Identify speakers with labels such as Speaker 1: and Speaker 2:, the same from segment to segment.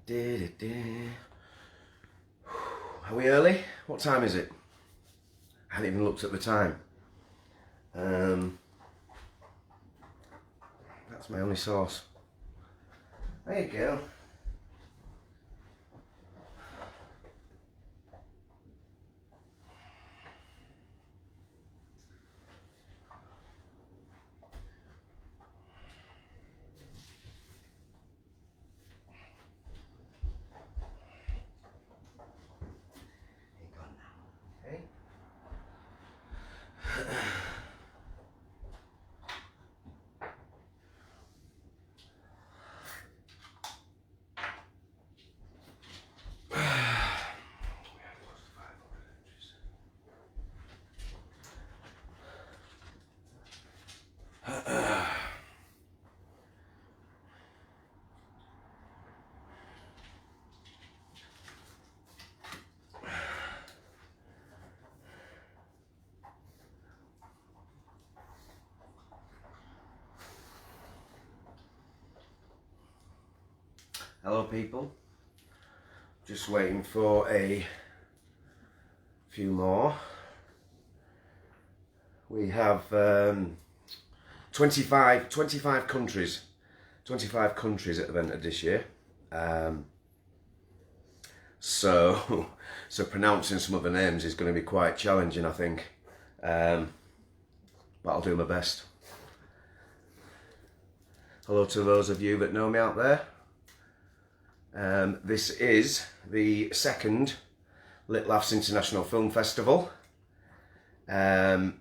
Speaker 1: Are we early? What time is it? I haven't even looked at the time. That's my only source. There you go. Hello people, just waiting for a few more. We have 25 countries that have entered this year. So pronouncing some of the names is going to be quite challenging, I think, but I'll do my best. Hello to those of you that know me out there. This is the second Lit Laughs International Film Festival. I'll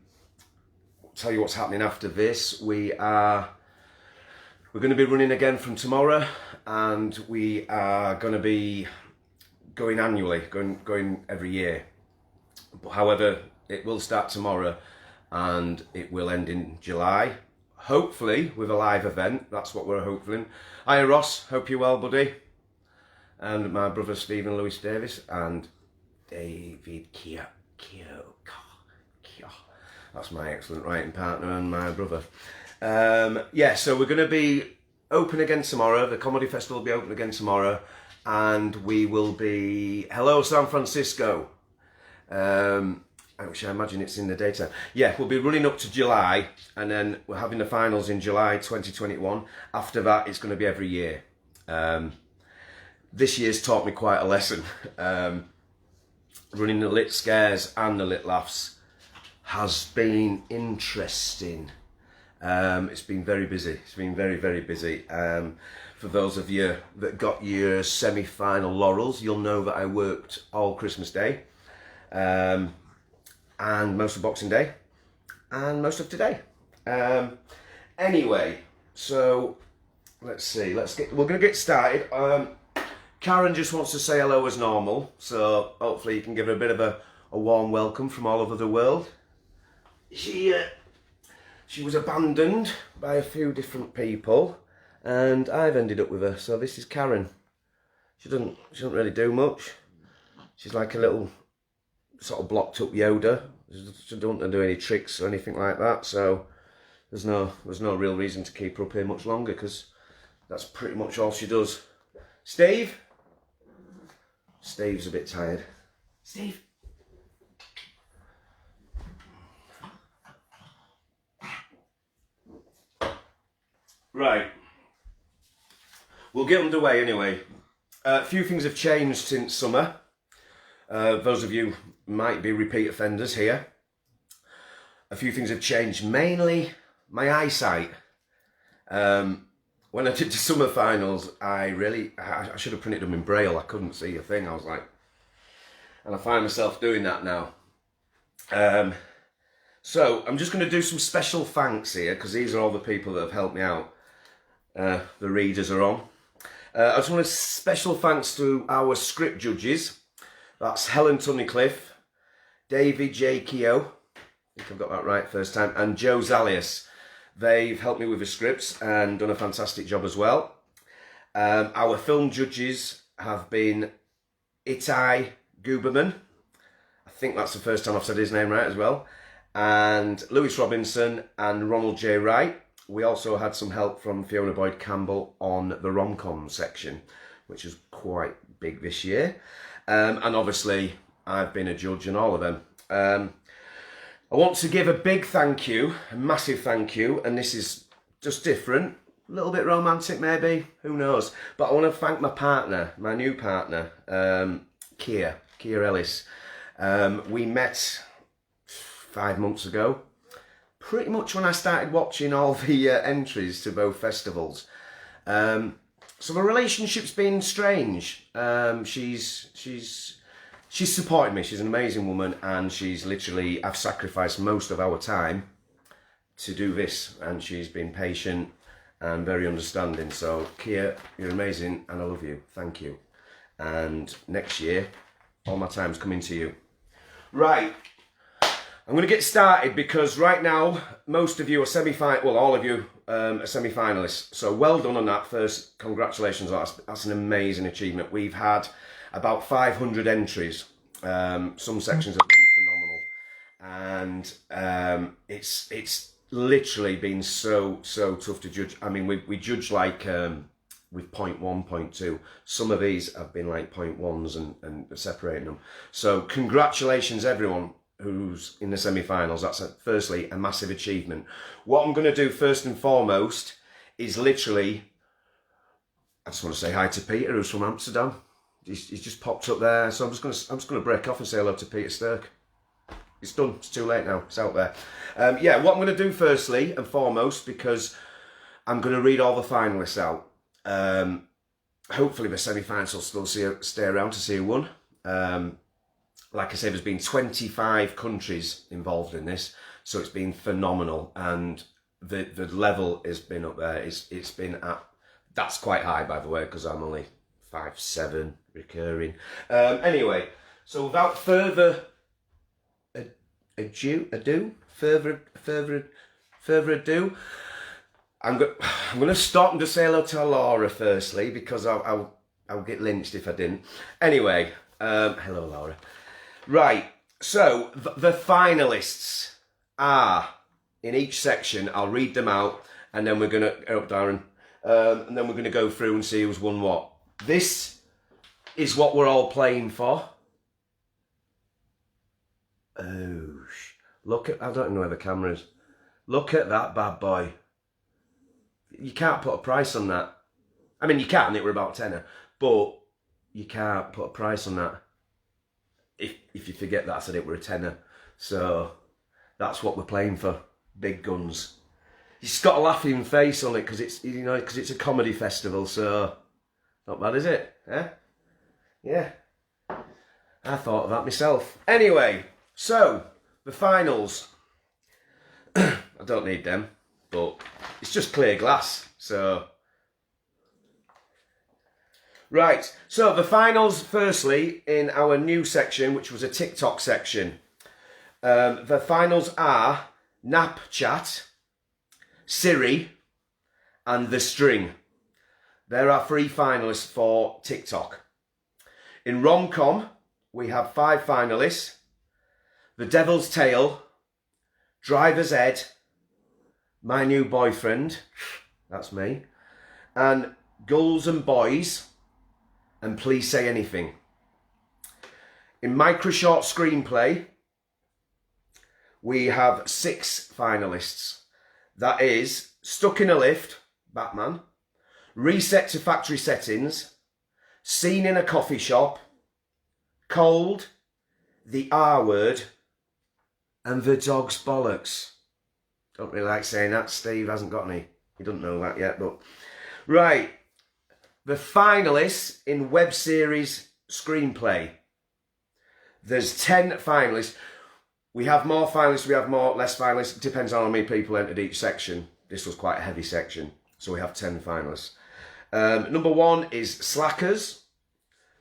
Speaker 1: tell you what's happening after this. We're going to be running again from tomorrow, and we are going to be going annually, going every year. However, it will start tomorrow and it will end in July. Hopefully with a live event. That's what we're hoping. Hi Ross, hope you're well, buddy. And my brother Stephen Lewis Davis and David Keogh. That's my excellent writing partner and my brother. Yeah, so we're going to be open again tomorrow. The Comedy Festival will be open again tomorrow, and we will be... Hello San Francisco. Which I imagine it's in the daytime. Yeah, we'll be running up to July, and then we're having the finals in July 2021. After that, it's going to be every year. This year's taught me quite a lesson. Running the Lit Scares and the Lit Laughs has been interesting. It's been very busy. It's been very, very busy. For those of you that got your semi-final laurels, you'll know that I worked all Christmas Day, and most of Boxing Day, and most of today. Anyway, so let's see. We're going to get started. Karen just wants to say hello as normal, so hopefully you can give her a bit of a warm welcome from all over the world. She was abandoned by a few different people, and I've ended up with her. So this is Karen. She doesn't really do much. She's like a little sort of blocked up Yoda. She doesn't do any tricks or anything like that. So there's no real reason to keep her up here much longer, because that's pretty much all she does. Steve? Steve's a bit tired. Steve? Right. We'll get underway anyway. A few things have changed since summer. Those of you might be repeat offenders here. A few things have changed, mainly my eyesight. When I did the summer finals, I should have printed them in Braille. I couldn't see a thing. I was like, and I find myself doing that now. So I'm just going to do some special thanks here, because these are all the people that have helped me out. The readers are on. I just want to special thanks to our script judges. That's Helen Tunnicliffe, David J. Keogh, I think I've got that right first time, and Joe Zalius. They've helped me with the scripts and done a fantastic job as well. Our film judges have been Itai Guberman. I think that's the first time I've said his name right as well. And Lewis Robinson and Ronald J. Wright. We also had some help from Fiona Boyd Campbell on the rom-com section, which is quite big this year. And obviously, I've been a judge in all of them. I want to give a big thank you, a massive thank you, and this is just different, a little bit romantic maybe, who knows. But I want to thank my partner, my new partner, Keir Ellis. We met 5 months ago, pretty much when I started watching all the entries to both festivals. So the relationship's been strange. She's supported me. She's an amazing woman, and she's literally, I've sacrificed most of our time to do this, and she's been patient and very understanding. So Keir, you're amazing, and I love you. Thank you. And next year, all my time's coming to you. Right, I'm going to get started because right now, most of you are all of you are semi-finalists. So well done on that. First, congratulations. That's an amazing achievement. We've had about 500 entries. Some sections have been phenomenal, and it's literally been so tough to judge. I mean, we judge like with 0.1, 0.2. Some of these have been like 0.1s and separating them. So congratulations everyone who's in the semi-finals. That's firstly a massive achievement. What I'm going to do first and foremost is literally, I just want to say hi to Peter, who's from Amsterdam. He's just popped up there, so I'm just going to break off and say hello to Peter Sturck. It's done. It's too late now. It's out there. Yeah, what I'm going to do firstly and foremost, because I'm going to read all the finalists out. Hopefully the semi-finals will still stay around to see who won. Like I said, there's been 25 countries involved in this, so it's been phenomenal, and the level has been up there. It's been at, that's quite high, by the way, because I'm only 5'7" recurring. Anyway, so without further ado, I'm going to stop and just say hello to Laura firstly, because I'll get lynched if I didn't. Anyway, hello Laura. Right, so the finalists are in each section. I'll read them out, and then we're going to Darren, and then we're going to go through and see who's won what. This is what we're all playing for. Oh, look at, I don't know where the camera is. Look at that bad boy. You can't put a price on that. I mean, you can, it were about tenner, but you can't put a price on that. If you forget that I said it were a tenner. So that's what we're playing for. Big guns. He's got a laughing face on it because it's, you know, because it's a comedy festival, so not bad, is it? Eh? Yeah. I thought of that myself. Anyway, so the finals. I don't need them, but it's just clear glass, so. Right, so the finals firstly in our new section, which was a TikTok section. The finals are Snapchat, Siri, and The String. There are 3 finalists for TikTok. In rom-com, we have 5 finalists. The Devil's Tale, Driver's Ed, My New Boyfriend, that's me, and Girls and Boys, and Please Say Anything. In micro short screenplay, we have 6 finalists. That is Stuck in a Lift, Batman, Reset to Factory Settings, Scene in a Coffee Shop, Cold, The R Word, and The Dog's Bollocks. Don't really like saying that. Steve hasn't got any. He doesn't know that yet, but right. The finalists in web series screenplay. There's 10 finalists. We have more finalists, we have more, less finalists. It depends on how many people entered each section. This was quite a heavy section, so we have 10 finalists. Number 1 is Slackers.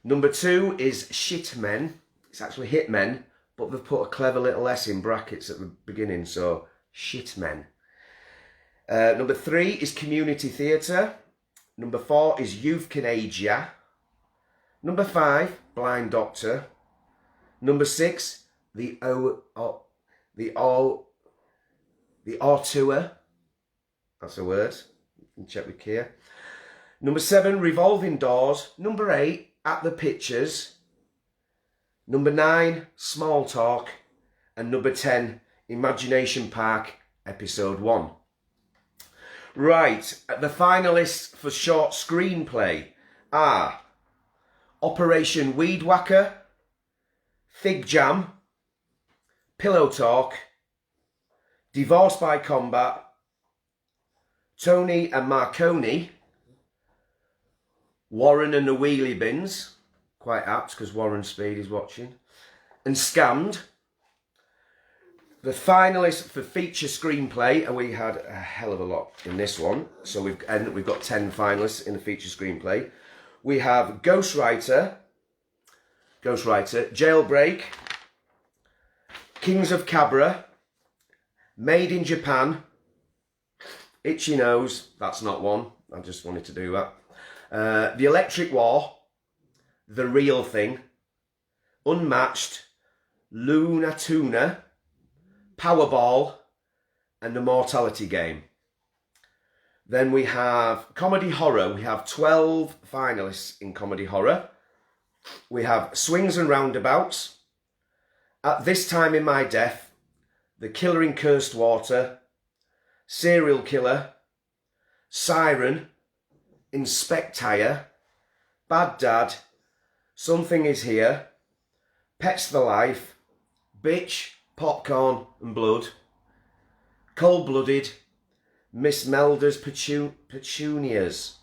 Speaker 1: Number 2 is Shitmen. It's actually Hitmen, but they've put a clever little S in brackets at the beginning, so Shitmen. Number 3 is Community Theatre. Number 4 is Youth Can Age Ya. Number 5, Blind Doctor. Number 6, The Auteur. That's a word. You can check with Keir. Number 7, Revolving Doors. Number 8, At the Pictures. Number 9, Small Talk. And number 10, Imagination Park, Episode 1. Right, the finalists for short screenplay are Operation Weed Whacker, Fig Jam, Pillow Talk, Divorce by Combat, Tony and Marconi, Warren and the Wheelie Bins, quite apt because Warren Speed is watching, and Scammed. The finalists for feature screenplay, and we had a hell of a lot in this one, so we've got 10 finalists in the feature screenplay. We have Ghostwriter, Jailbreak, Kings of Cabra, Made in Japan, Itchy Nose, that's not one, I just wanted to do that. The Electric War, The Real Thing, Unmatched, Luna Tuna, Powerball, and The Mortality Game. Then we have Comedy Horror. We have 12 finalists in Comedy Horror. We have Swings and Roundabouts, At This Time in My Death, The Killer in Cursed Water, Serial Killer, Siren, Inspectire, Bad Dad, Something Is Here, Pets for Life, Bitch, Popcorn and Blood, Cold Blooded, Miss Melda's Petunias.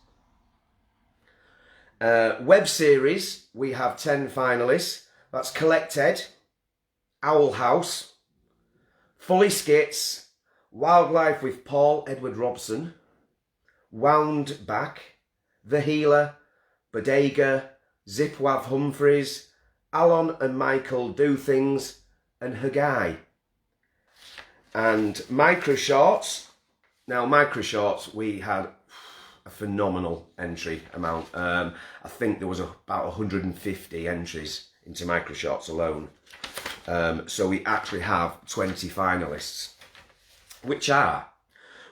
Speaker 1: Web series, we have 10 finalists. That's Collected, Owl House, Fully Skits, Wildlife with Paul Edward Robson, Wound Back, The Healer, Bodega, Zipwav Humphreys, Alan and Michael Do Things, and Hagai. And micro shorts. Now, micro shorts, we had a phenomenal entry amount. I think there was about 150 entries into micro shorts alone. So we actually have 20 finalists, which are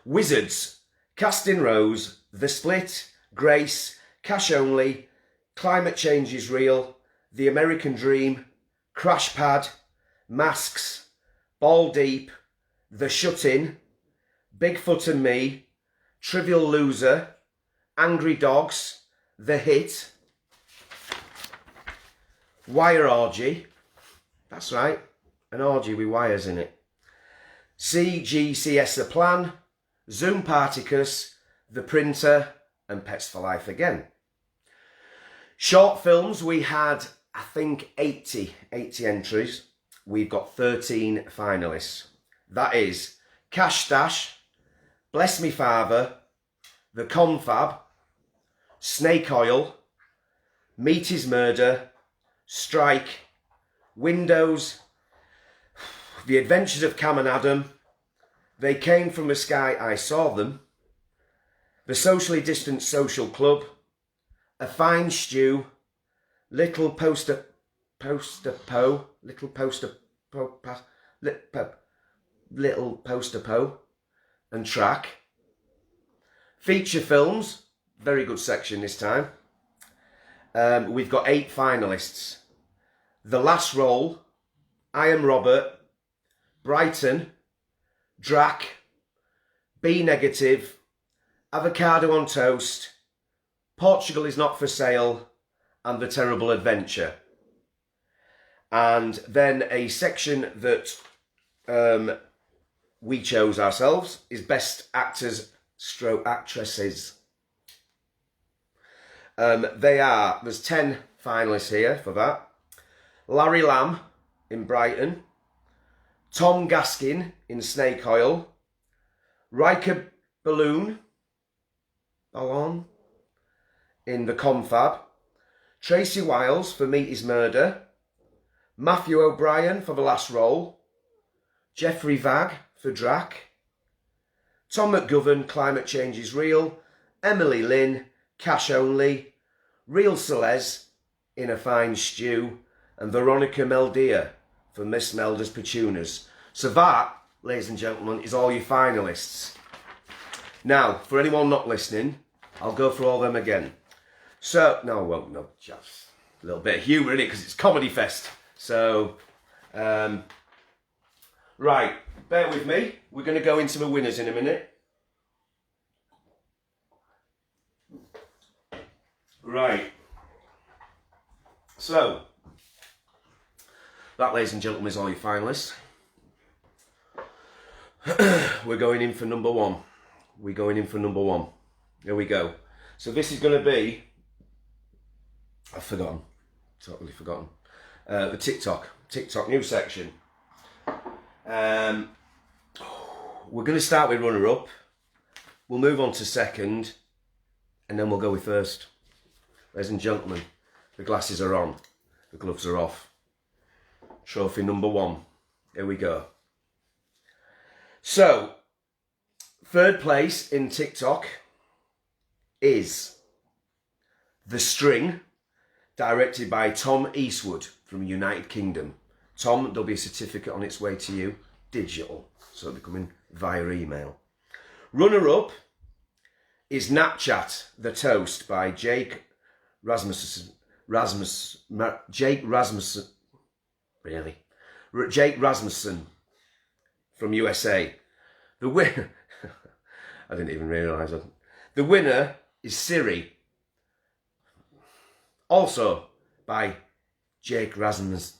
Speaker 1: Wizards, Casting Rose, The Split, Grace, Cash Only, Climate Change is Real, The American Dream, Crash Pad, Masks, Ball Deep, The Shut-In, Bigfoot and Me, Trivial Loser, Angry Dogs, The Hit, Wire Orgy, that's right, an orgy with wires in it, CGCS The Plan, Zoom Particus, The Printer, and Pets for Life again. Short films, we had, I think, 80 entries. We've got 13 finalists. That is Cash Stash, Bless Me Father, The Confab, Snake Oil, Meat is Murder, Strike, Windows, The Adventures of Cam and Adam, They Came from the Sky, I Saw Them, The Socially Distant Social Club, A Fine Stew, Little Poster Po, and Track. Feature films, very good section this time. We've got 8 finalists. The Last Roll, I Am Robert, Brighton, Drac, B Negative, Avocado on Toast, Portugal is Not for Sale, and The Terrible Adventure. And then a section that we chose ourselves is Best Actors / Actresses. There's 10 finalists here for that. Larry Lamb in Brighton, Tom Gaskin in Snake Oil, Riker Ballon in The Confab, Tracy Wiles for Meat is Murder, Matthew O'Brien for The Last Roll, Jeffrey Vag for Drac, Tom McGovern, Climate Change is Real, Emily Lynn, Cash Only, Real Celeste in A Fine Stew, and Veronica Meldia for Miss Melda's Petunias. So that, ladies and gentlemen, is all your finalists. Now, for anyone not listening, I'll go through all them again. So, no, I won't, no, just a little bit of humour in it because it's Comedy Fest. So, right, bear with me. We're going to go into the winners in a minute. Right. So, that, ladies and gentlemen, is all your finalists. We're going in for number one. We're going in for number one. Here we go. So this is going to be, I've forgotten, totally forgotten, the TikTok news section. We're going to start with runner-up. We'll move on to second, and then we'll go with first. Ladies and gentlemen, the glasses are on, the gloves are off. Trophy number one. Here we go. So, third place in TikTok is The String, directed by Tom Eastwood from United Kingdom. Tom, there'll be a certificate on its way to you, digital, so it'll be coming via email. Runner-up is Snapchat, The Toast by Jake Rasmussen, from USA. The winner, I didn't even realise it. The winner is Siri, also by Jake Rasmussen.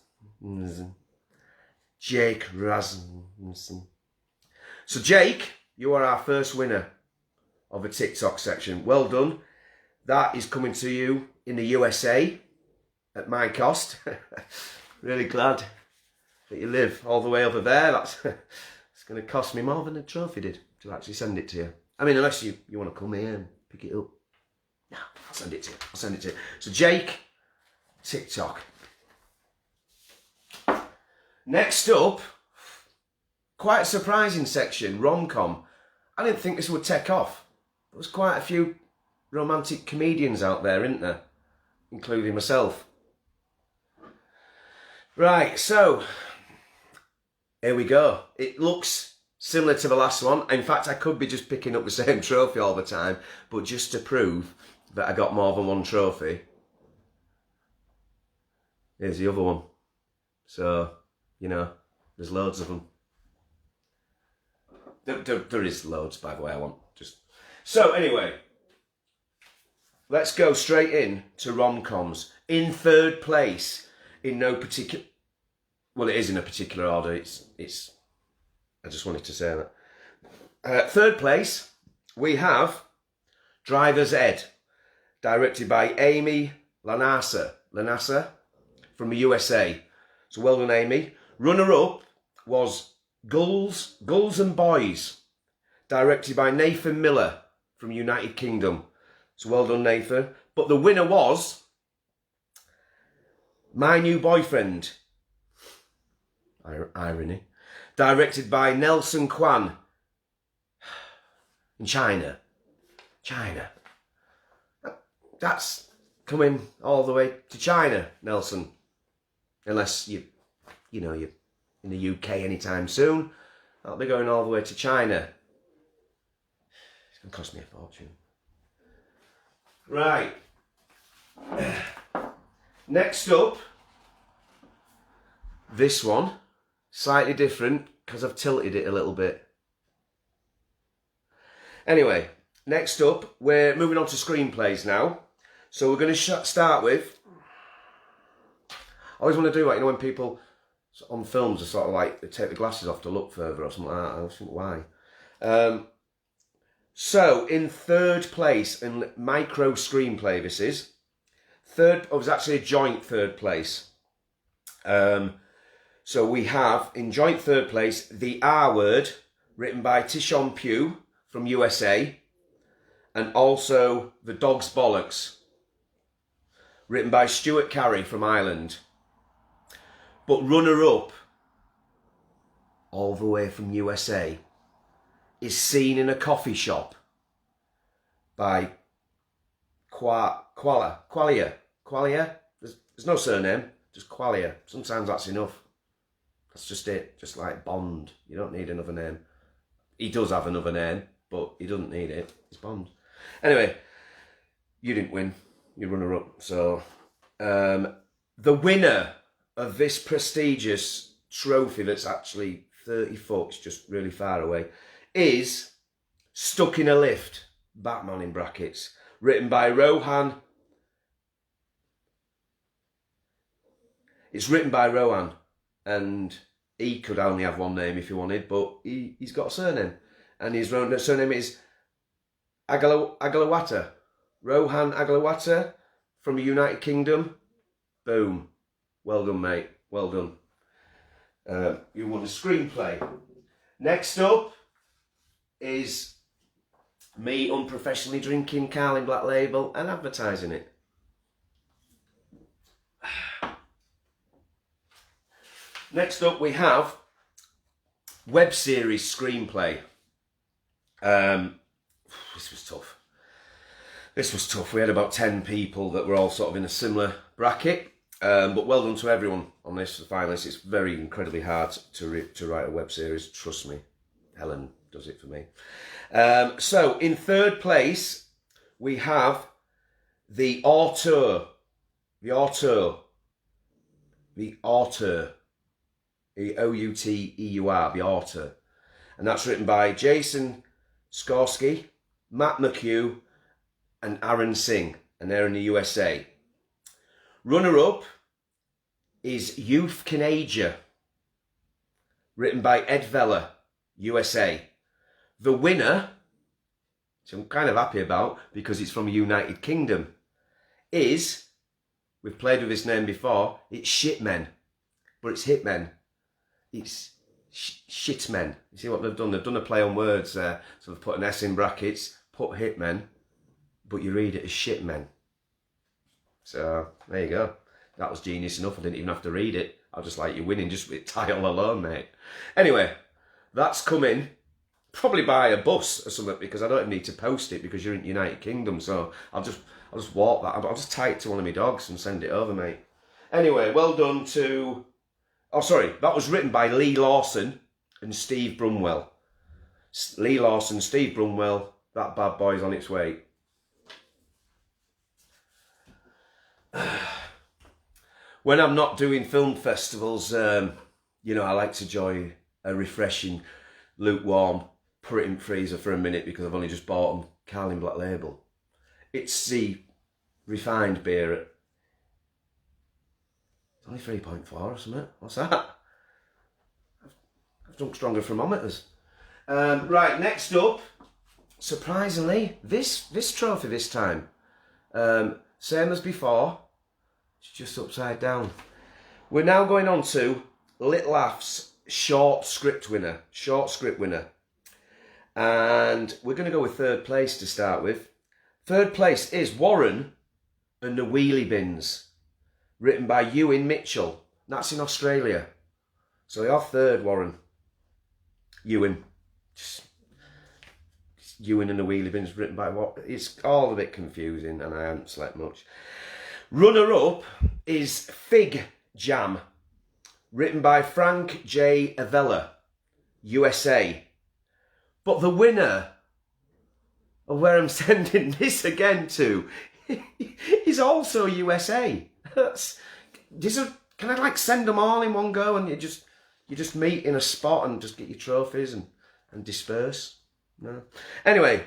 Speaker 1: So Jake, you are our first winner of a TikTok section. Well done. That is coming to you in the USA at my cost. Really glad that you live all the way over there. It's going to cost me more than the trophy did to actually send it to you. I mean, unless you want to come here and pick it up. No, I'll send it to you. I'll send it to you. So Jake, TikTok. Next up, quite a surprising section, rom-com. I didn't think this would take off. There was quite a few romantic comedians out there, isn't there? Including myself. Right, so here we go. It looks similar to the last one. In fact, I could be just picking up the same trophy all the time, but just to prove that I got more than one trophy, here's the other one. So, you know, there's loads of them. There is loads, by the way, I want just... So, anyway, let's go straight in to rom-coms. In third place, in no particular... Well, it is in a particular order. It's. I just wanted to say that. Third place, we have Driver's Ed, directed by Amy Lanasa from the USA. So well done, Amy. Runner-up was Gulls and Boys, directed by Nathan Miller from United Kingdom. So well done, Nathan. But the winner was My New Boyfriend, irony, directed by Nelson Kwan in China. That's coming all the way to China, Nelson. Unless you're in the UK anytime soon. That'll be going all the way to China. It's going to cost me a fortune. Right. Next up, this one. Slightly different because I've tilted it a little bit. Anyway, next up, we're moving on to screenplays now. So we're going to start with... I always want to do that, when people on films are sort of like, they take the glasses off to look further or something like that. I don't think why. So, in third place, in micro screenplay this is. Third, it was actually a joint third place. So we have, in joint third place, The R Word, written by Tishon Pugh from USA, and also The Dog's Bollocks, written by Stuart Carey from Ireland. But runner-up, all the way from USA, is Seen in a Coffee Shop by Qualia. There's no surname, just Qualia. Sometimes that's enough. That's just it, just like Bond. You don't need another name. He does have another name, but he doesn't need it. It's Bond. Anyway, You didn't win. You runner-up. So, the winner of this prestigious trophy that's actually 30 foot, just really far away, is Stuck in a Lift, Batman in brackets, written by Rohan. It's written by Rohan, and he could only have one name if he wanted, but he's got a surname, and his surname is Agalawata. Rohan Agalawata from the United Kingdom. Boom. Well done, mate. Well done. You won a screenplay. Next up is me unprofessionally drinking Carling Black Label and advertising it. Next up we have web series screenplay. This was tough. We had about 10 people that were all sort of in a similar bracket. But well done to everyone on this, the finalists. It's very incredibly hard to write a web series, trust me. Helen does it for me. So in third place, we have the auteur. The O-U-T-E-U-R, the auteur. And that's written by Jason Skorsky, Matt McHugh, and Aaron Singh, and they're in the USA. Runner-up is Youth Canager, written by Ed Veller, USA. The winner, which I'm kind of happy about because it's from the United Kingdom, is, we've played with this name before, it's Shitmen, but it's Hitmen. It's Shitmen. You see what they've done? They've done a play on words there. So they've put an S in brackets, put Hitmen, but you read it as Shitmen. So, there you go. That was genius enough. I didn't even have to read it. I just like you winning just with the title alone, mate. Anyway, that's coming probably by a bus or something because I don't even need to post it because you're in the United Kingdom. So I'll just walk that. I'll just tie it to one of my dogs and send it over, mate. Anyway, well done to... Oh, sorry. That was written by Lee Lawson and Steve Brumwell. Lee Lawson, Steve Brumwell. That bad boy's on its way. When I'm not doing film festivals, you know, I like to enjoy a refreshing, lukewarm, put it in freezer for a minute because I've only just bought them, Carling Black Label. It's the refined beer. It's only 3.4 or something. What's that? I've drunk stronger thermometers. Right, next up, surprisingly, this trophy this time. Same as before. It's just upside down. We're now going on to Little Laughs short script winner. And we're going to go with third place to start with. Third place is Warren and the Wheelie Bins, written by Ewan Mitchell. That's in Australia. So you're third, Warren. Ewan. Ewan and the Wheelie Bins, written by what? It's all a bit confusing and I haven't slept much. Runner-up is Fig Jam, written by Frank J. Avella, USA. But the winner of where I'm sending this again to is also USA. Can I like send them all in one go and you just meet in a spot and just get your trophies and disperse? No. Anyway,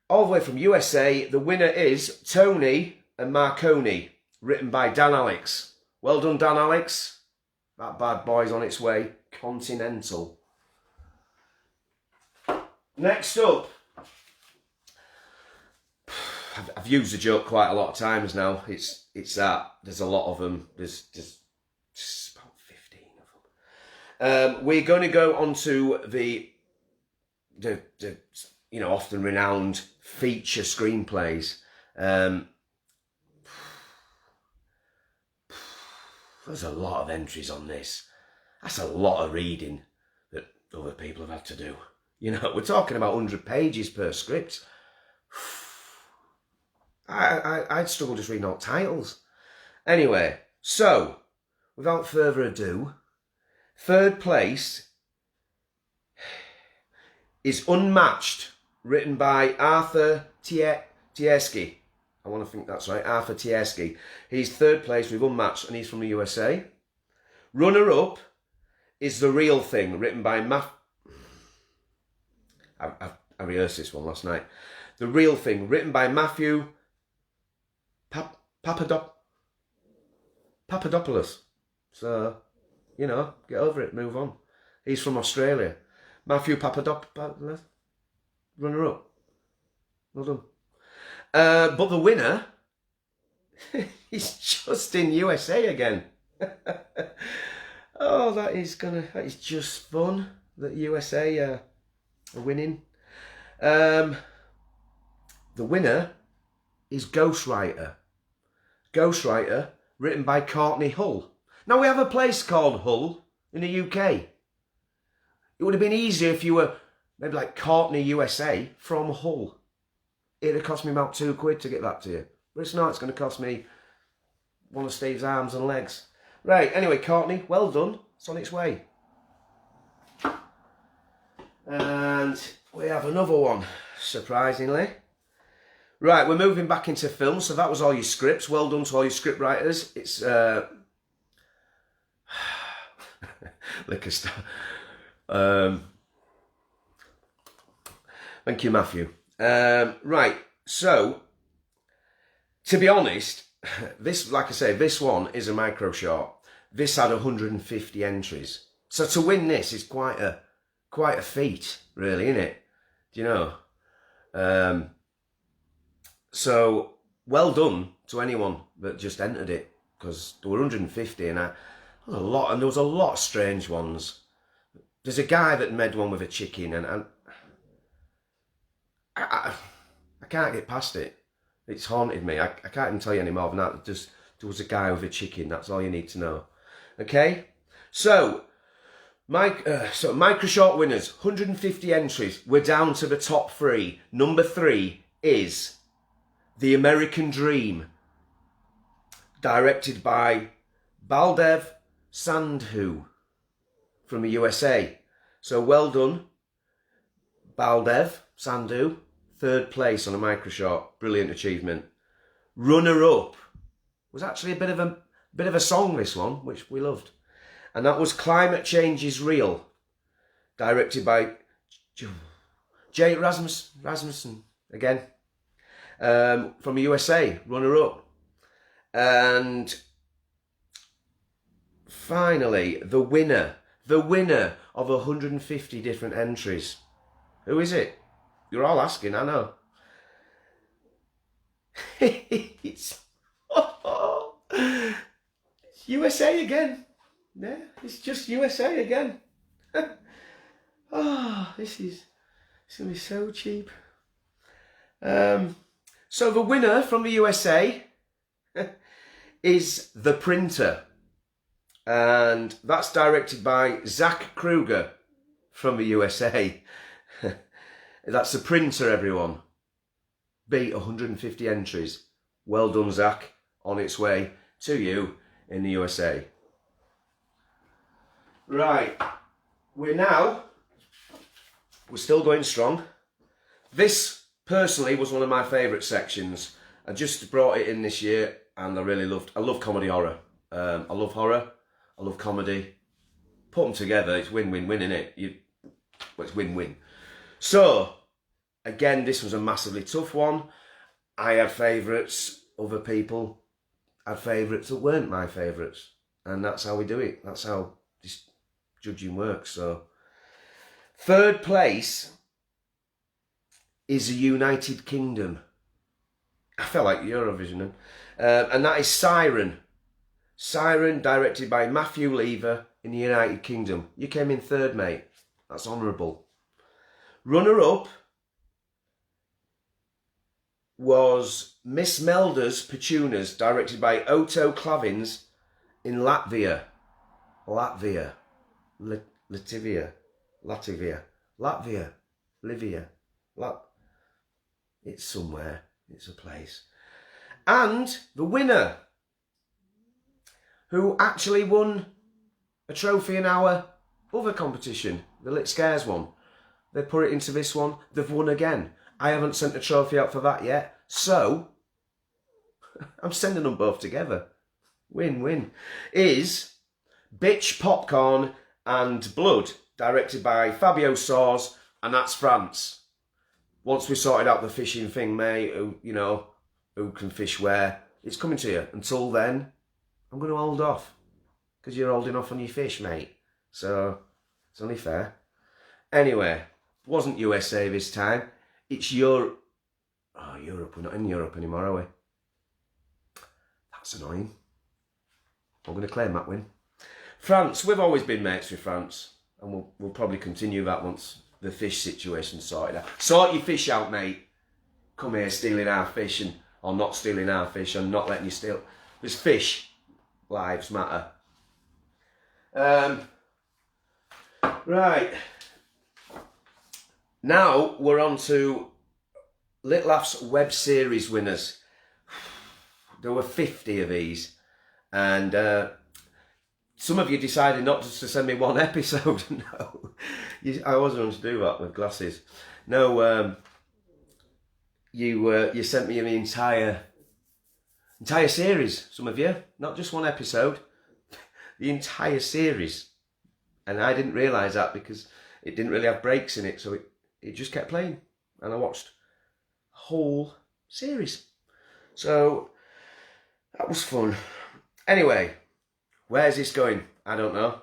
Speaker 1: all the way from USA, the winner is Tony and Marconi, written by Dan Alex. Well done, Dan Alex. That bad boy's on its way. Continental. Next up, I've used the joke quite a lot of times now. It's that there's a lot of them. There's just about 15 of them. We're going to go on to the you know, often renowned feature screenplays. There's a lot of entries on this. That's a lot of reading that other people have had to do. You know, we're talking about 100 pages per script. I'd struggle just reading out titles. Anyway, so, without further ado, third place is Unmatched, written by Arthur Tiersky. I want to think that's right. Arthur Tiersky. He's third place with Unmatched, and he's from the USA. Runner-up is The Real Thing, written by I rehearsed this one last night. The Real Thing, written by Matthew Papadopoulos. So, you know, get over it, move on. He's from Australia. Matthew Papadopoulos, runner-up. Well done. But the winner is just in USA again. Oh, that is just fun that USA are winning. The winner is Ghostwriter. Ghostwriter, written by Courtney Hull. Now, we have a place called Hull in the UK. It would have been easier if you were maybe like Courtney USA from Hull. It'd have cost me about £2 to get that to you. But it's not, it's going to cost me one of Steve's arms and legs. Right, anyway, Courtney, well done. It's on its way. And we have another one, surprisingly. Right, we're moving back into film, so that was all your scripts. Well done to all your script writers. It's liquor store. Thank you, Matthew. Right, so to be honest, this, like I say, this one is a micro short. This had 150 entries, so to win this is quite a feat, really, isn't it? Do you know? So well done to anyone that just entered it, because there were 150 and there was a lot of strange ones. There's a guy that made one with a chicken, and I can't get past it. It's haunted me. I can't even tell you any more than that. Just, there was a guy with a chicken. That's all you need to know. Okay? So, micro short winners, 150 entries. We're down to the top 3. Number 3 is The American Dream, directed by Baldev Sandhu from the USA. So well done, Baldev Sandhu. Third place on a micro short. Brilliant achievement. Runner-up was actually a bit of a song, this one, which we loved. And that was Climate Change is Real, directed by Jay Rasmussen again, from the USA, runner-up. And finally, the winner of 150 different entries. Who is it? You're all asking, I know. It's USA again. Yeah, it's just USA again. Oh, it's going to be so cheap. So the winner from the USA is The Printer. And that's directed by Zach Kruger from the USA. That's The Printer, everyone. Beat 150 entries. Well done, Zach. On its way to you in the USA. Right. We're still going strong. This, personally, was one of my favourite sections. I just brought it in this year and I love comedy horror. I love horror. I love comedy. Put them together, it's win-win-win, innit? It's win-win. So, again, this was a massively tough one. I had favourites, other people had favourites that weren't my favourites. And that's how we do it. That's how this judging works. So, third place is the United Kingdom. I felt like Eurovision. And that is Siren. Siren, directed by Matthew Lever in the United Kingdom. You came in third, mate. That's honourable. Runner-up was Miss Melda's Petunias, directed by Otto Klavins in Latvia. Latvia. It's somewhere. It's a place. And the winner, who actually won a trophy in our other competition, the Lit Scares one. They put it into this one. They've won again. I haven't sent a trophy out for that yet. So, I'm sending them both together. Win-win. Is Bitch, Popcorn and Blood, directed by Fabio Soares, and that's France. Once we sorted out the fishing thing, mate, who can fish where, it's coming to you. Until then, I'm going to hold off. Because you're holding off on your fish, mate. So, it's only fair. Anyway, wasn't USA this time. It's Europe. Oh, Europe. We're not in Europe anymore, are we? That's annoying. I'm going to claim that win. France. We've always been mates with France. And we'll probably continue that once the fish situation's sorted out. Sort your fish out, mate. Come here stealing our fish, or not stealing our fish, and not letting you steal. There's fish. Lives matter. Right. Now we're on to Little Laughs web series winners. There were 50 of these, and some of you decided not just to send me one episode. No, I wasn't going to do that with glasses. No, you sent me the entire series. Some of you, not just one episode, the entire series, and I didn't realise that because it didn't really have breaks in it, so it just kept playing, and I watched the whole series. So that was fun. Anyway. Where's this going? I don't know.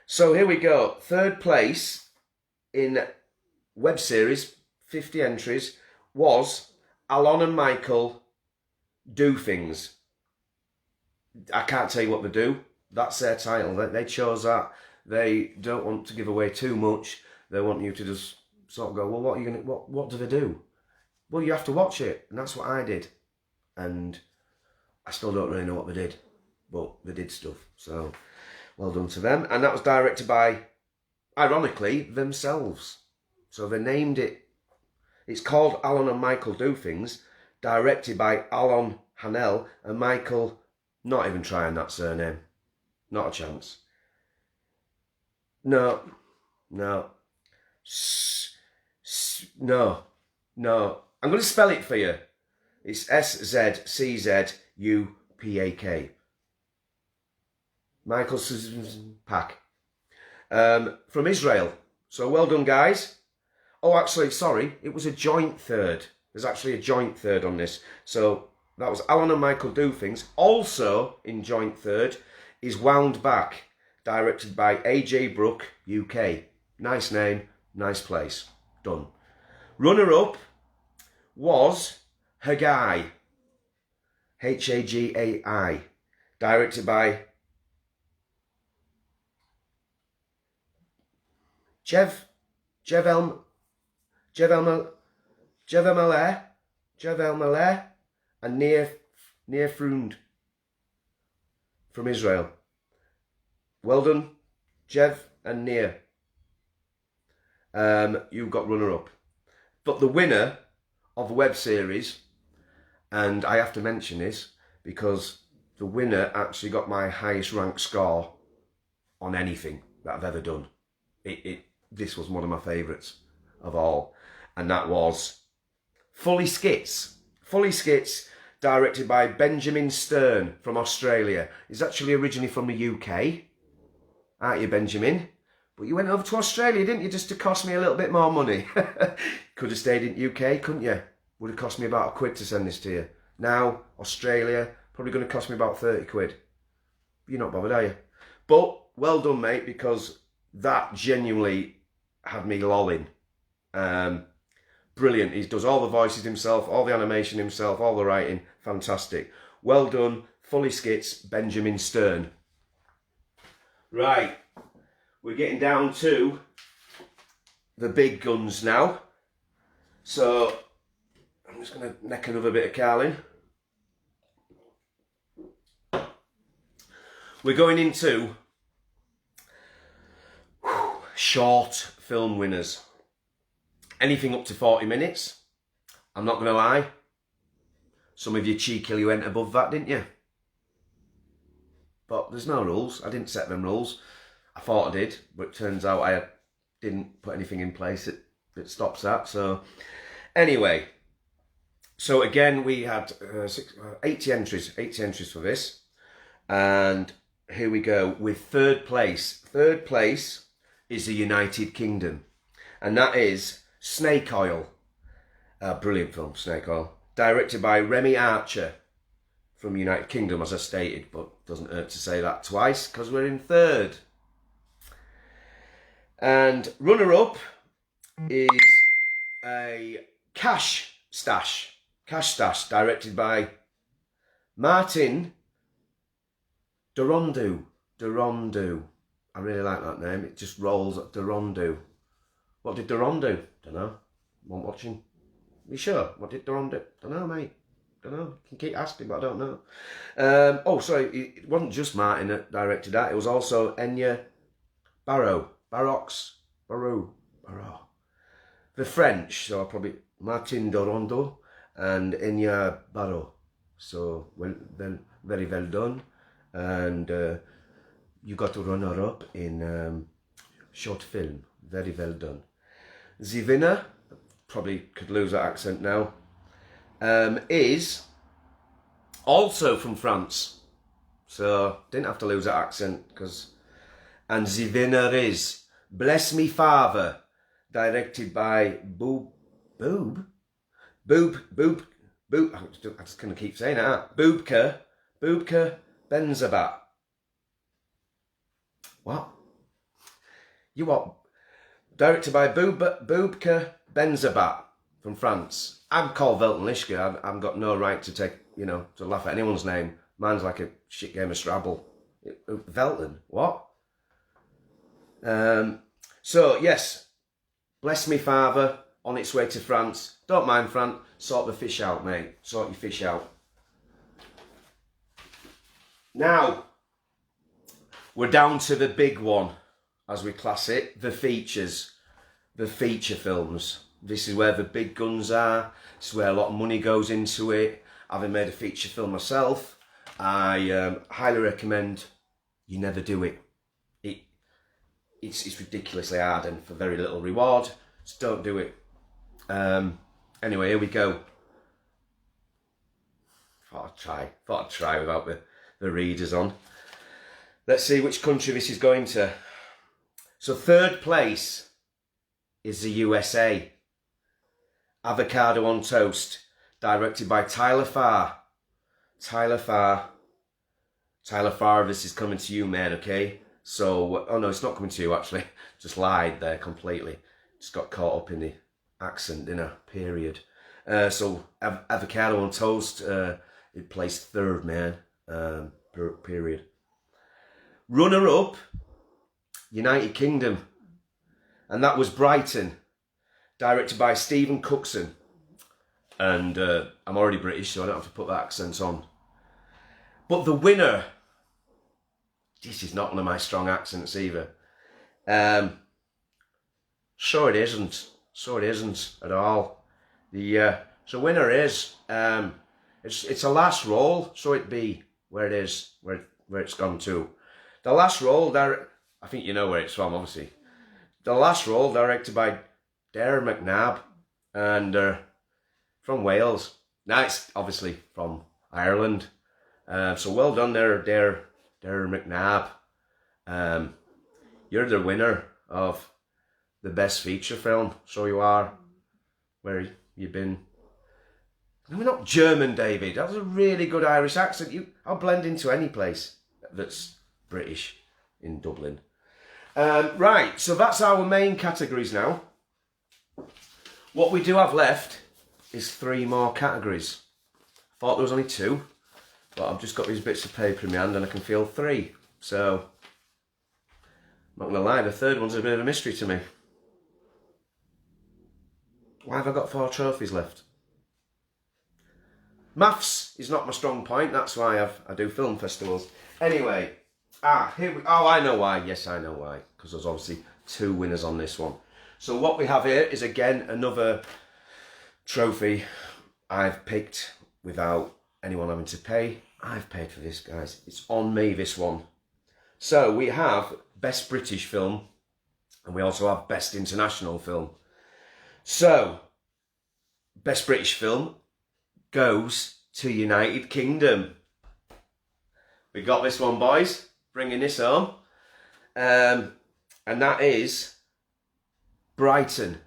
Speaker 1: So here we go. Third place in web series, 50 entries, was Alon and Michael Do Things. I can't tell you what they do. That's their title. They chose that. They don't want to give away too much. They want you to just sort of go, well, what do they do? Well, you have to watch it. And that's what I did. And I still don't really know what they did. But they did stuff, so well done to them. And that was directed by, ironically, themselves. So they named it, it's called Alon and Michael Do Things, directed by Alon Hanel and Michael, not even trying that surname. Not a chance. No. I'm going to spell it for you. It's S-Z-C-Z-U-P-A-K. Michael Pack. From Israel. So well done, guys. Oh, actually, sorry. It was a joint third. There's actually a joint third on this. So that was Alon and Michael Do Things. Also in joint third is Wound Back, directed by AJ Brook, UK. Nice name, nice place. Done. Runner-up was Hagai. H-A-G-A-I. Directed by Jev Maleh and Nir Frund from Israel. Well done, Jev and Nir. You got runner-up. But the winner of the web series, and I have to mention this because the winner actually got my highest ranked score on anything that I've ever done. This was one of my favourites of all, and that was Fully Skits. Fully Skits, directed by Benjamin Stern from Australia. He's actually originally from the UK, aren't you, Benjamin? But you went over to Australia, didn't you, just to cost me a little bit more money? Could have stayed in UK, couldn't you? Would have cost me about £1 to send this to you. Now, Australia, probably going to cost me about 30 quid. You're not bothered, are you? But well done, mate, because that genuinely had me lolling. Brilliant. He does all the voices himself, all the animation himself, all the writing. Fantastic. Well done. Fully Skits, Benjamin Stern. Right. We're getting down to the big guns now. So I'm just going to neck another bit of Carlin. We're going into short film winners. Anything up to 40 minutes. I'm not going to lie. Some of you cheekily went above that, didn't you? But there's no rules. I didn't set them rules. I thought I did, but it turns out I didn't put anything in place that stops that. So anyway, So again, we had 80 entries for this. And here we go with third place. Third place is the United Kingdom. And that is Snake Oil. Brilliant film, Snake Oil. Directed by Remy Archer from United Kingdom, as I stated. But doesn't hurt to say that twice, because we're in third. And runner-up is a Cash Stash, directed by Martin Dorondu. I really like that name. It just rolls at Dorondu. What did Doron do? Don't know. One watching. You sure? What did Doron do? Don't know, mate. Don't know. You can keep asking, but I don't know. Oh, sorry. It wasn't just Martin that directed that. It was also Enya Barrow. The French. So probably Martin Dorondo and Enya Barrow. So very well done. And you got a runner-up in short film. Very well done. The winner, probably could lose that accent now, is also from France. So didn't have to lose that accent, and the winner is Bless Me Father, directed by Boob. I just gonna keep saying that. Boobka Benzabat. What? You what? Directed by Boobka Benzabat from France. I'm called Velton Lishka. I've got no right to to laugh at anyone's name. Mine's like a shit game of Scrabble. Velton, what? So yes, Bless Me Father, on its way to France. Don't mind France. Sort the fish out, mate. Sort your fish out. Now, we're down to the big one, as we class it, the features, the feature films. This is where the big guns are. This is where a lot of money goes into it. Having made a feature film myself, I highly recommend you never do it. It's ridiculously hard and for very little reward. Just don't do it. Anyway, here we go. Thought I'd try without the readers on. Let's see which country this is going to. So third place is the USA. Avocado on Toast, directed by Tyler Farr. Tyler Farr, this is coming to you, man, okay? So, oh no, it's not coming to you, actually. Just lied there completely. Just got caught up in the accent, period. So, Avocado on Toast, it placed third, man, period. Runner-up, United Kingdom. And that was Brighton, directed by Stephen Cookson. And I'm already British, so I don't have to put the accents on. But the winner, this is not one of my strong accents either. So it isn't at all. The winner is, it's a last role, so it be where it is, where it's gone to. The last role, I think you know where it's from, obviously. The last role, directed by Darren McNabb, and from Wales. Now it's obviously from Ireland. So well done there, Darren McNabb. You're the winner of the best feature film. So you are. Where you been? We're not German, David. That was a really good Irish accent. I'll blend into any place that's British in Dublin. Right, so that's our main categories now. What we do have left is 3 more categories. I thought there was only 2, but I've just got these bits of paper in my hand and I can feel 3. So, I'm not going to lie, the third one's a bit of a mystery to me. Why have I got 4 trophies left? Maths is not my strong point, that's why I do film festivals. Anyway, I know why. Yes, I know why. Because there's obviously 2 winners on this one. So what we have here is again another trophy I've picked without anyone having to pay. I've paid for this, guys. It's on me, this one. So we have Best British Film and we also have Best International Film. So, Best British Film, goes to United Kingdom. We got this one, boys. Bringing this home. And that is Brighton,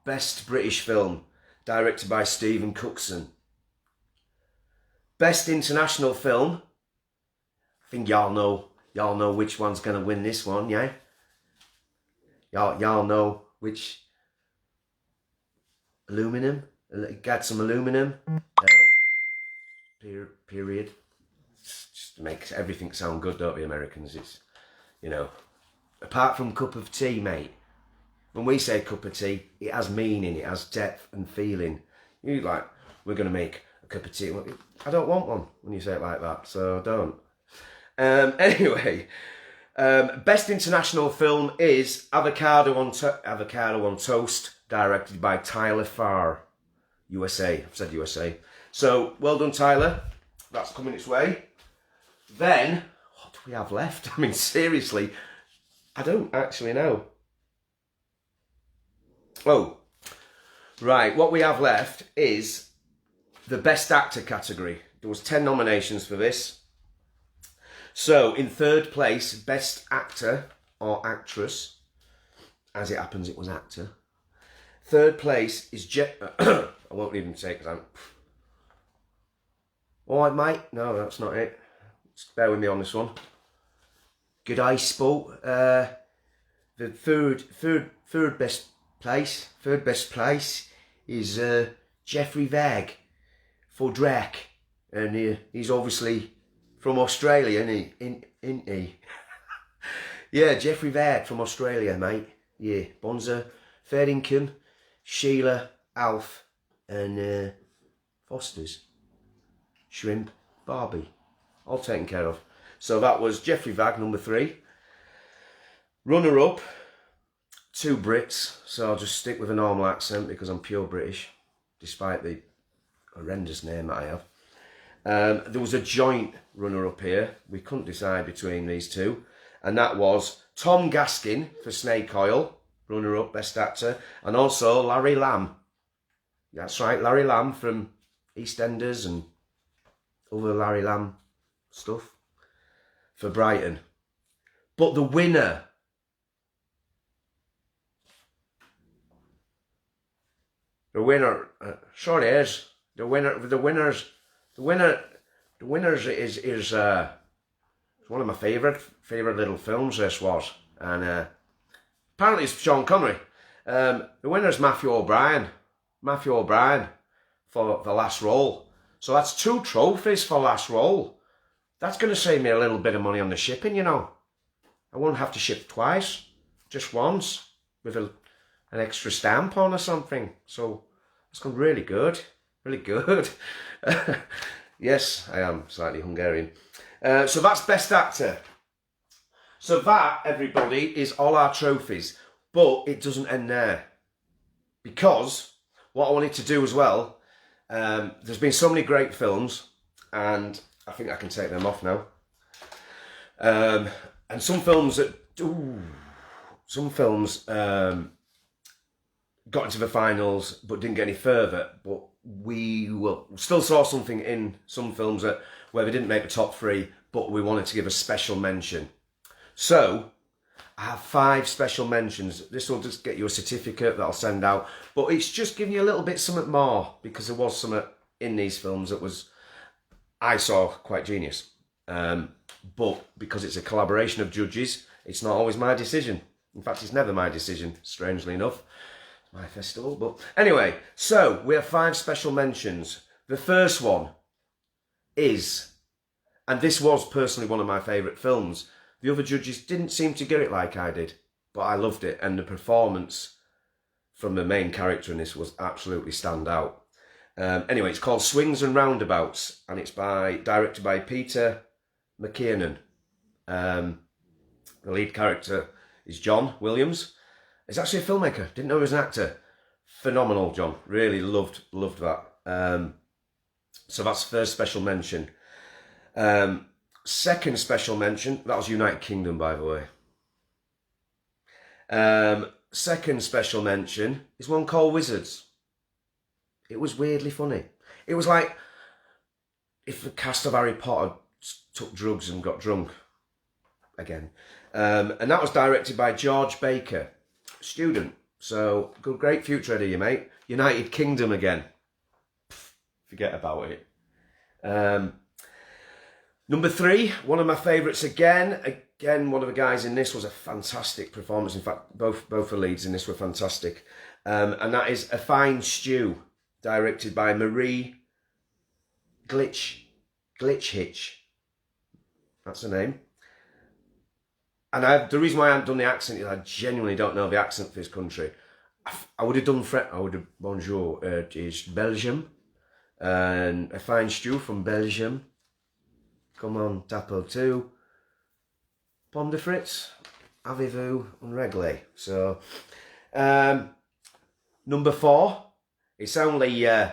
Speaker 1: Best British Film, directed by Stephen Cookson. Best International Film. I think y'all know which one's going to win this one, yeah? Y'all know which aluminum? Got some aluminum? Period. Just makes everything sound good, don't we, Americans? It's, you know, apart from cup of tea, mate. When we say cup of tea, it has meaning, it has depth and feeling. You like, we're going to make a cup of tea. I don't want one when you say it like that, so don't. Anyway, Best International Film is Avocado on Toast, directed by Tyler Farr, USA. I've said USA. So, well done, Tyler. That's coming its way. Then, what do we have left? I mean, seriously, I don't actually know. Oh, right. What we have left is the Best Actor category. There was 10 nominations for this. So, in third place, Best Actor or Actress. As it happens, it was actor. Third place is I won't even say it because I'm... All right, mate. No, that's not it. Just bear with me on this one. Good eye sport. The third best place is Jeffrey Vag for Drake, and he's obviously from Australia, isn't he? Yeah, Jeffrey Vag from Australia, mate. Yeah, Bonza, fair income, Sheila, Alf, and Foster's, Shrimp, Barbie, all taken care of. So that was Jeffrey Vag, number 3. Runner up, 2 Brits, so I'll just stick with a normal accent because I'm pure British, despite the horrendous name that I have. There was a joint runner-up here. We couldn't decide between these two, and that was Tom Gaskin for Snake Oil, runner-up, Best Actor, and also Larry Lamb. That's right, Larry Lamb from EastEnders and other Larry Lamb stuff for Brighton. But the winner... sure it is. The winners is one of my favourite little films. This was, and apparently it's Sean Connery. The winner's Matthew O'Brien for the last role. So that's 2 trophies for last role. That's going to save me a little bit of money on the shipping, you know. I won't have to ship twice, just once with an extra stamp on or something. So it's gone really good. Really good. Yes, I am slightly Hungarian. So that's Best Actor. So that, everybody, is all our trophies. But it doesn't end there. Because what I wanted to do as well, there's been so many great films, and I think I can take them off now. And some films that... some films... got into the finals but didn't get any further, but we still saw something in some films where they didn't make the top 3, but we wanted to give a special mention. So I have 5 special mentions. This will just get you a certificate that I'll send out, but it's just giving you a little bit something more, because there was something in these films that I saw quite genius, but because it's a collaboration of judges, it's not always my decision. In fact, it's never my decision, strangely enough. My festival, but anyway, so we have 5 special mentions. The first one is, and this was personally one of my favourite films. The other judges didn't seem to get it like I did, but I loved it, and the performance from the main character in this was absolutely stand out. Anyway, it's called Swings and Roundabouts, and it's directed by Peter McKiernan. The lead character is John Williams. He's actually a filmmaker. Didn't know he was an actor. Phenomenal, John. Really loved that. So that's the first special mention. Second special mention, that was United Kingdom, by the way. Second special mention is one called Wizards. It was weirdly funny. It was like if the cast of Harry Potter took drugs and got drunk again. And that was directed by George Baker, student. So, great future ahead of you, mate. United Kingdom again. Forget about it. Number 3, one of my favourites again. Again, one of the guys in this was a fantastic performance. In fact, both the leads in this were fantastic. And that is A Fine Stew, directed by Marie Glitchhitch. That's her name. And the reason why I haven't done the accent is I genuinely don't know the accent for this country. I would have done I would have bonjour. It is Belgium. And A Fine Stew from Belgium. Come on, tapo 2. Pomme de frites. Avez-vous un réglé? So, number 4. It's only, we're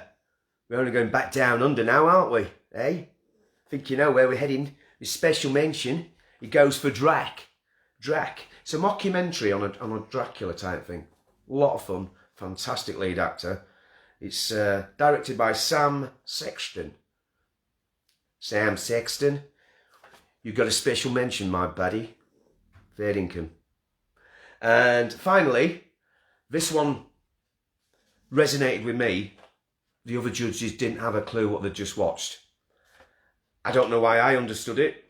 Speaker 1: only going back down under now, aren't we? Eh? Think you know where we're heading. With special mention, it goes for Drac. It's a mockumentary on a Dracula type thing. A lot of fun. Fantastic lead actor. It's directed by Sam Sexton. Sam Sexton. You've got a special mention, my buddy. Fair income. And finally, this one resonated with me. The other judges didn't have a clue what they'd just watched. I don't know why I understood it,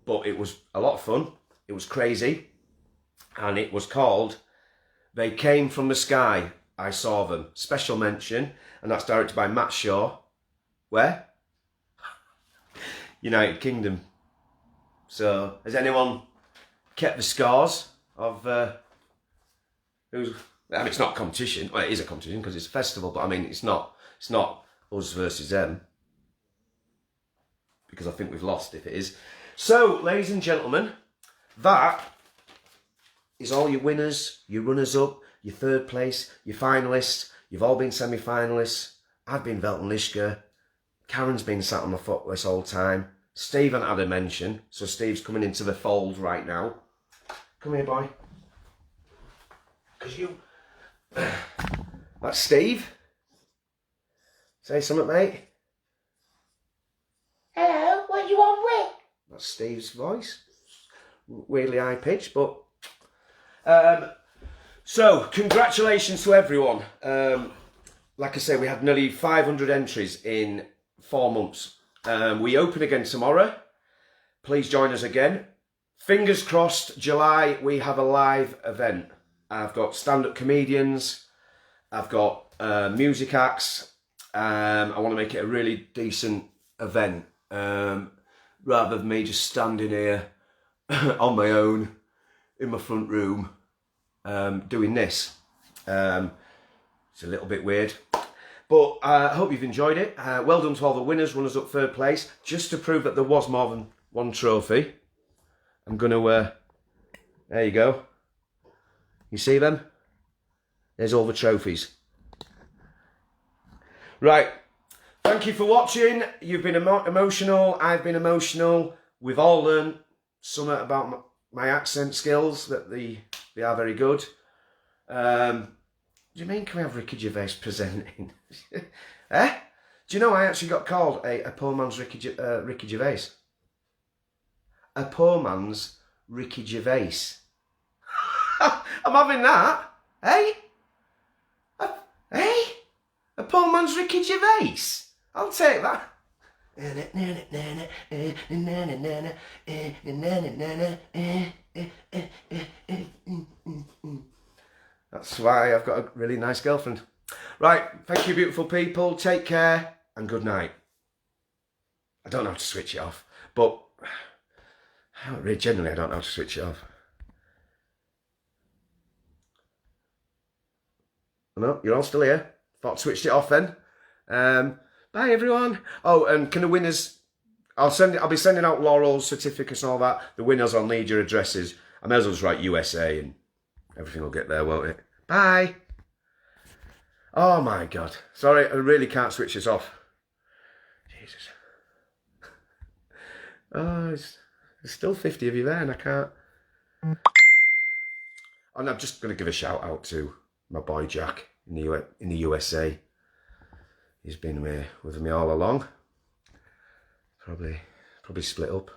Speaker 1: but it was a lot of fun. It was crazy. And it was called They Came From the Sky, I Saw Them. Special mention. And that's directed by Matt Shaw. Where? United Kingdom. So, has anyone kept the scores of who's... I mean, it's not a competition. Well, it is a competition because it's a festival, but I mean, it's not us versus them. Because I think we've lost if it is. So, ladies and gentlemen, that is all your winners, your runners-up, your third place, your finalists. You've all been semi-finalists. I've been Velton Lishka. Karen's been sat on my foot this whole time. Steve hadn't had a mention, so Steve's coming into the fold right now. Come here, boy. Because you... That's Steve. Say something, mate.
Speaker 2: Hello, what do you want with?
Speaker 1: That's Steve's voice. Weirdly high pitched, but... so, congratulations to everyone. Like I say, we had nearly 500 entries in 4 months. We open again tomorrow. Please join us again. Fingers crossed, July, we have a live event. I've got stand-up comedians. I've got music acts. I want to make it a really decent event. Rather than me just standing here on my own in my front room doing this. It's a little bit weird. But I hope you've enjoyed it. Well done to all the winners, runners up third place. Just to prove that there was more than one trophy, I'm going to... there you go. You see them? There's all the trophies. Right. Thank you for watching. You've been emotional. I've been emotional. We've all learned something about my accent skills, that they are very good. Do you mean can we have Ricky Gervais presenting? Eh? Do you know I actually got called a poor man's Ricky Gervais? A poor man's Ricky Gervais. I'm having that. Hey? Hey? A poor man's Ricky Gervais? I'll take that. That's why I've got a really nice girlfriend. Right, thank you beautiful people. Take care and good night. I don't know how to switch it off, but really genuinely I don't know how to switch it off. No, you're all still here. Thought I switched it off then. Bye everyone. Oh, and can the winners... I'll be sending out laurels, certificates and all that. The winners will need your addresses. I may as well just write USA and everything will get there, won't it? Bye. Oh my God. Sorry, I really can't switch this off. Jesus. Oh, there's still 50 of you there and I can't. And I'm just going to give a shout out to my boy Jack in the USA. He's been with me all along. Probably split up